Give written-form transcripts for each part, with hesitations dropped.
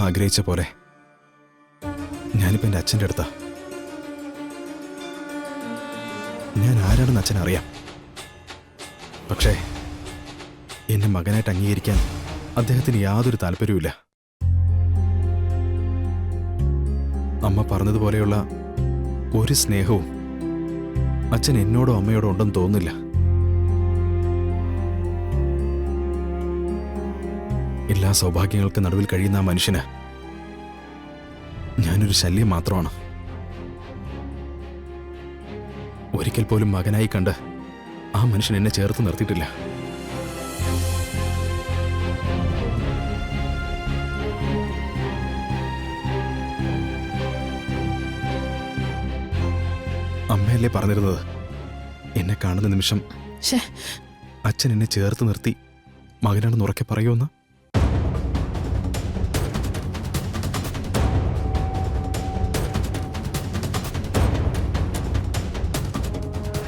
ആഗ്രഹിച്ച പോലെ ഞാനിപ്പോൾ എൻ്റെ അച്ഛൻ്റെ അടുത്താ. ഞാൻ ആരാണെന്ന് അച്ഛൻ അറിയാം. പക്ഷേ എന്നെ മകനായിട്ട് അംഗീകരിക്കാൻ അദ്ദേഹത്തിന് യാതൊരു താല്പര്യവുമില്ല. അമ്മ പറഞ്ഞതുപോലെയുള്ള ഒരു സ്നേഹവും അച്ഛൻ എന്നോടോ അമ്മയോടോ ഉണ്ടെന്ന് തോന്നുന്നില്ല. എല്ലാ സൗഭാഗ്യങ്ങൾക്ക് നടുവിൽ കഴിയുന്ന ആ മനുഷ്യന് ഞാനൊരു ശല്യം മാത്രമാണ്. ഒരിക്കൽ പോലും മകനായി കണ്ട് ആ മനുഷ്യൻ എന്നെ ചേർത്ത് നിർത്തിയിട്ടില്ല. അമ്മയല്ലേ പറഞ്ഞിരുന്നത് എന്നെ കാണുന്ന നിമിഷം അച്ഛൻ എന്നെ ചേർത്ത് നിർത്തി മകനാണെന്ന് ഉറക്കെ പറയുമെന്ന്?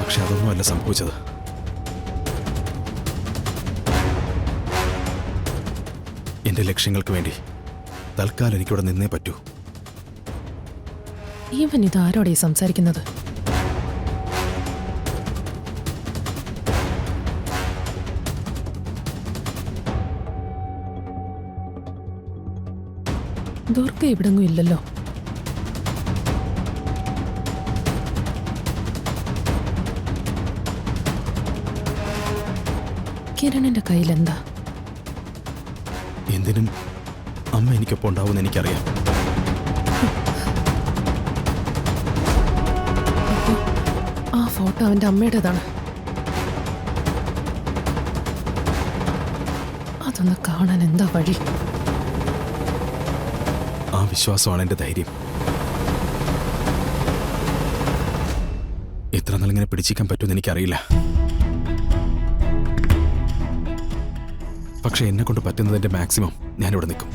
പക്ഷെ അതൊന്നുമല്ല സംഭവിച്ചത്. എന്റെ ലക്ഷ്യങ്ങൾക്ക് വേണ്ടി തൽക്കാലം എനിക്കിവിടെ നിന്നേ പറ്റൂ. ഇവൻ ഇതാരോടെ സംസാരിക്കുന്നത്? ദുർഗ ഇവിടെങ്ങും ഇല്ലല്ലോ. കിരണിന്റെ കയ്യിലെന്താ? എന്തിനും അമ്മ എനിക്കൊപ്പം ഉണ്ടാവുമെന്ന് എനിക്കറിയാം. ആ ഫോട്ടോ അവന്റെ അമ്മയുടേതാണ്. അതൊന്ന് കാണാൻ എന്താ വഴി? ആ വിശ്വാസമാണ് എൻ്റെ ധൈര്യം. എത്ര നാളിങ്ങനെ പിടിച്ചിരിക്കാൻ പറ്റുമെന്ന് എനിക്കറിയില്ല. പക്ഷെ എന്നെ കൊണ്ട് പറ്റുന്നതിൻ്റെ മാക്സിമം ഞാനിവിടെ നിൽക്കും.